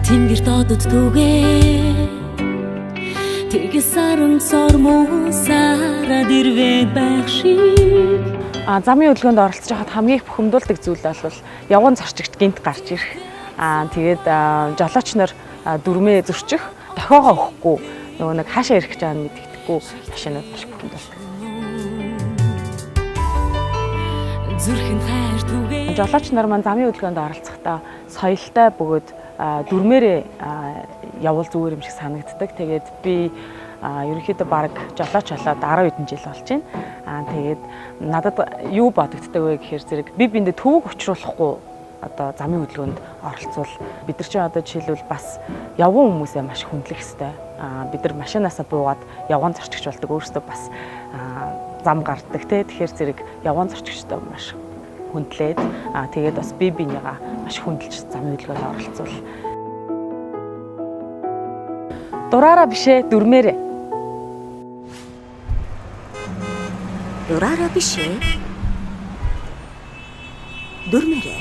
Тэнгэр додод түгээ тэгс сарамсор муусараад ирвэ байх шиг. Замын хөдөлгөөнд оролцож байхад хамгийн их бухимдуулдаг зүйл бол явган зорчигт гинт гарч ирэх. Тэгээд жолооч нар дүрмээ зөрчих, дохиогоо өгөхгүй нөгөө нэг хаашаа ирэх гэж байгааг мэддэхгүй машинууд маш бухимдуулдаг. Жолооч нар маань замын хөдөлгөөнд оролцохдоо соёлтой бөгөөд дүрмээрээ явал зүгээр юм шиг санагддаг. Тэгээд би ерөнхийдөө баг жолооч болоод 10 хэдэн жил болж байна. Тэгээд надад юу бодогддаг вэ гэхээр зэрэг би биндээ төвөг учруулахгүй одоо замын хөдөлгөөнд оролцвол бид нар чинь одоо жишээлбэл бас явган хүмүүсээ маш хүндлэх ёстой. Бид нар машинаасаа буугаад явган зорчигч болдог, өөрөөсөө бас зам гардаг те. Тэгэхээр зэрэг явган зорчигчтой маш хүндлээд тэгээд бас би бинийгаа маш хүндэлж замын хөдөлгөөнд оролцвол дураараа бишээ дүрмээрээ. Дураараа бишээ дүрмээрээ.